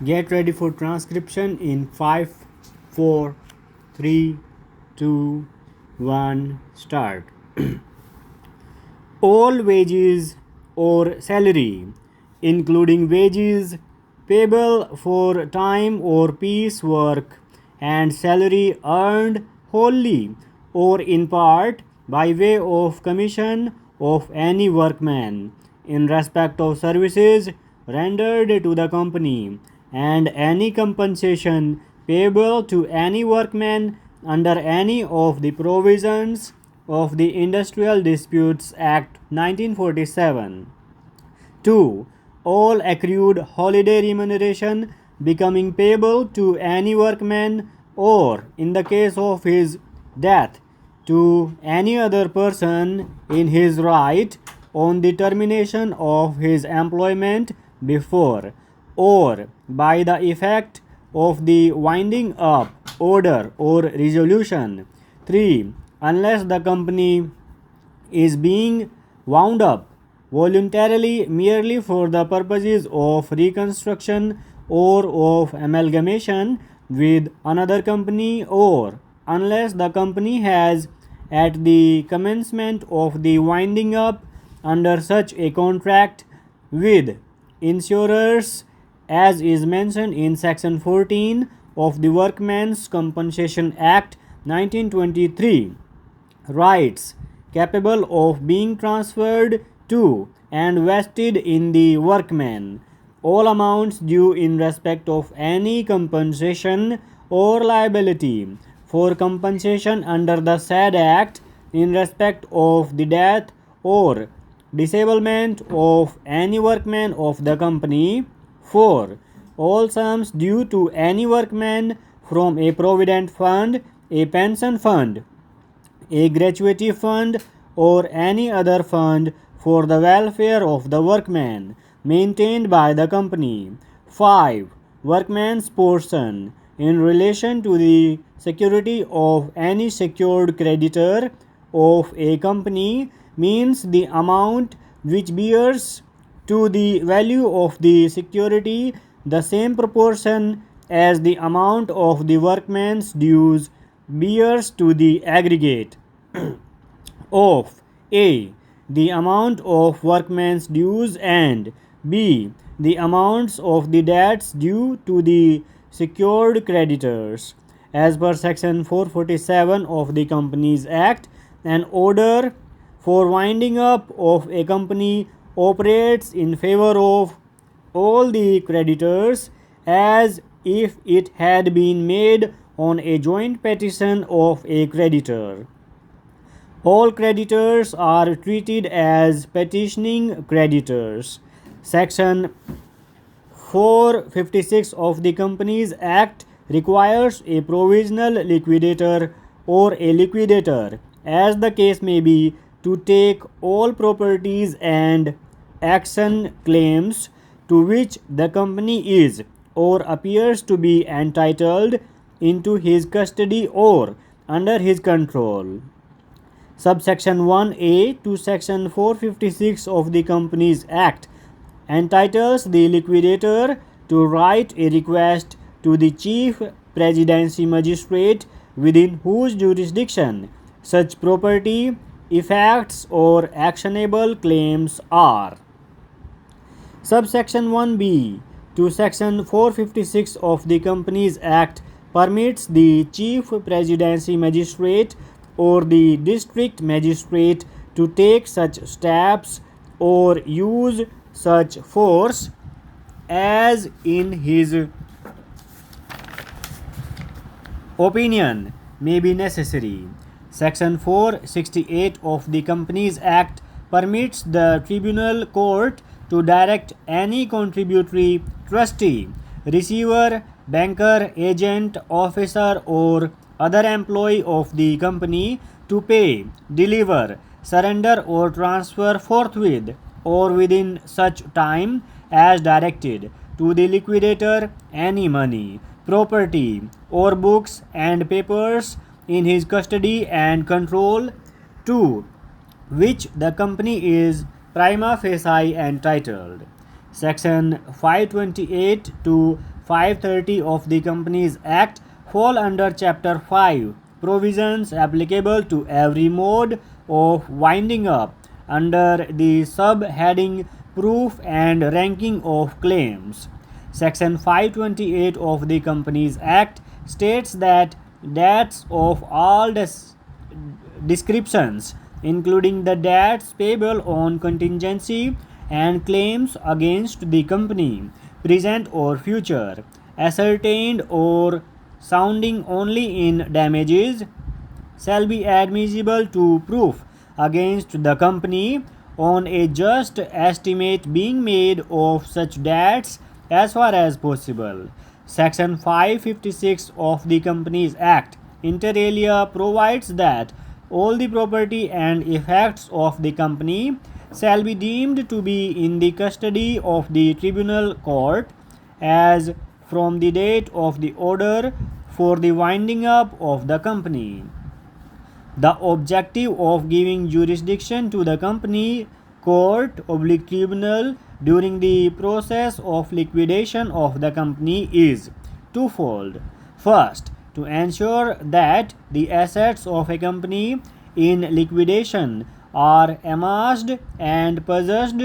Get ready for transcription in 5, 4, 3, 2, 1, start. All wages or salary, including wages payable for time or piece work, and salary earned wholly or in part by way of commission of any workman in respect of services rendered to the company, and any compensation payable to any workman under any of the provisions of the Industrial Disputes Act 1947. 2. All accrued holiday remuneration becoming payable to any workman or, in the case of his death, to any other person in his right on the termination of his employment before or by the effect of the winding up order or resolution. 3. Unless the company is being wound up voluntarily merely for the purposes of reconstruction or of amalgamation with another company, or unless the company has at the commencement of the winding up under such a contract with insurers as is mentioned in section 14 of the Workmen's Compensation Act 1923, rights capable of being transferred to and vested in the workman, all amounts due in respect of any compensation or liability for compensation under the said act in respect of the death or disablement of any workman of the company. 4. All sums due to any workman from a provident fund, a pension fund, a gratuity fund, or any other fund for the welfare of the workman maintained by the company. 5. Workman's portion in relation to the security of any secured creditor of a company means the amount which bears to the value of the security the same proportion as the amount of the workman's dues bears to the aggregate of A. the amount of workman's dues, and B. the amounts of the debts due to the secured creditors. As per section 447 of the Companies Act, an order for winding up of a company operates in favor of all the creditors as if it had been made on a joint petition of a creditor. All creditors are treated as petitioning creditors. Section 456 of the Companies Act requires a provisional liquidator or a liquidator, as the case may be, to take all properties and action claims to which the company is or appears to be entitled into his custody or under his control. Subsection 1A to section 456 of the Companies Act entitles the liquidator to write a request to the Chief Presidency Magistrate within whose jurisdiction such property, effects, or actionable claims are. Subsection 1B to section 456 of the Companies Act permits the Chief Presidency Magistrate or the District Magistrate to take such steps or use such force as in his opinion may be necessary. Section 468 of the Companies Act permits the Tribunal Court to direct any contributory trustee, receiver, banker, agent, officer, or other employee of the company to pay, deliver, surrender, or transfer forthwith or within such time as directed to the liquidator any money, property, or books and papers in his custody and control to which the company is prima facie entitled. Section 528 to 530 of the Companies Act fall under Chapter 5, provisions applicable to every mode of winding up, under the subheading Proof and Ranking of Claims. Section 528 of the Companies Act states that debts of all descriptions, including the debts payable on contingency and claims against the company, present or future, ascertained or sounding only in damages, shall be admissible to proof against the company on a just estimate being made of such debts as far as possible. Section 556 of the Companies Act, inter alia, provides that all the property and effects of the company shall be deemed to be in the custody of the tribunal court as from the date of the order for the winding up of the company. The objective of giving jurisdiction to the company court/tribunal during the process of liquidation of the company is twofold. First, to ensure that the assets of a company in liquidation are amassed and possessed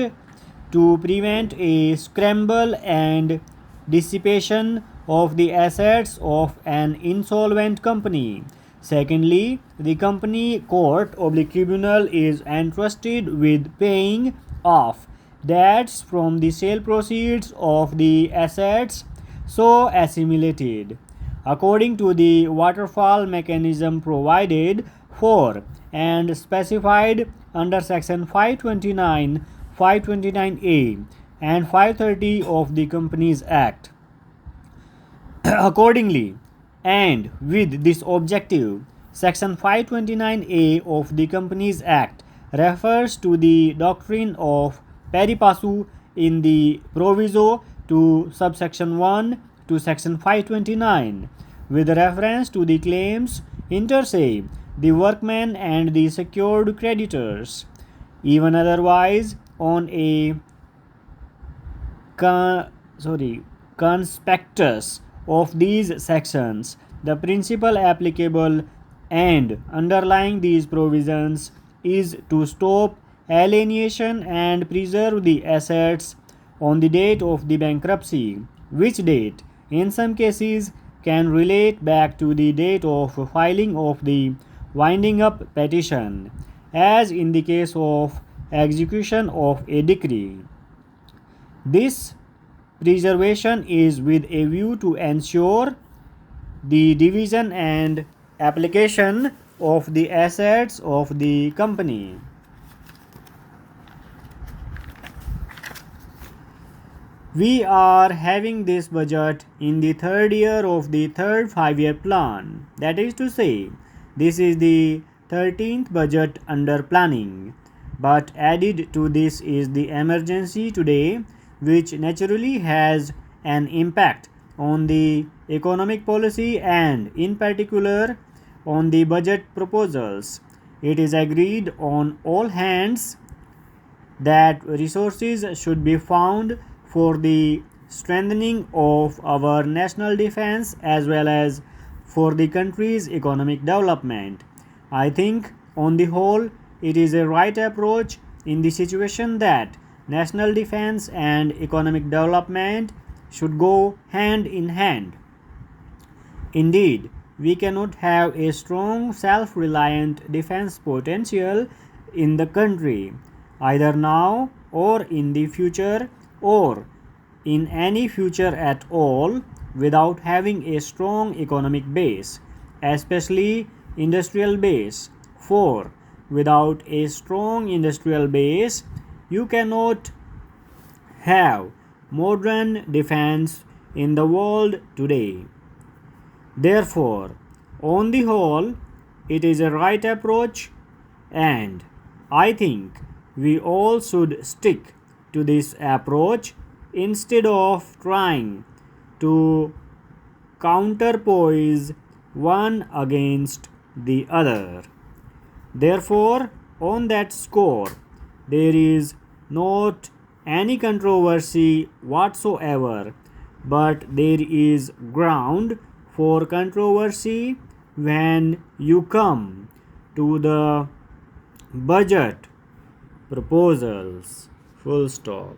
to prevent a scramble and dissipation of the assets of an insolvent company. Secondly, the company court/tribunal is entrusted with paying off debts from the sale proceeds of the assets so assimilated, according to the waterfall mechanism provided for and specified under Section 529, 529A, and 530 of the Companies Act. Accordingly, and with this objective, Section 529A of the Companies Act refers to the doctrine of pari passu in the proviso to subsection 1 to Section 529 with reference to the claims inter se, the workmen and the secured creditors. Even otherwise, on a conspectus of these sections, the principle applicable and underlying these provisions is to stop alienation and preserve the assets on the date of the bankruptcy, which date in some cases can relate back to the date of filing of the winding up petition, as in the case of execution of a decree. This preservation is with a view to ensure the division and application of the assets of the company. We are having this budget in the third year of the third 5-year plan. That is to say, this is the 13th budget under planning. But added to this is the emergency today, which naturally has an impact on the economic policy and in particular on the budget proposals. It is agreed on all hands that resources should be found for the strengthening of our national defense as well as for the country's economic development. I think on the whole it is a right approach in the situation that national defense and economic development should go hand in hand. Indeed, we cannot have a strong self-reliant defense potential in the country, either now or in the future or in any future at all, without having a strong economic base, especially industrial base. For without a strong industrial base, you cannot have modern defense in the world today. Therefore, on the whole, it is a right approach, and I think we all should stick to this approach instead of trying to counterpoise one against the other. Therefore, on that score, there is not any controversy whatsoever but there is ground for controversy when you come to the budget proposals. Full stop.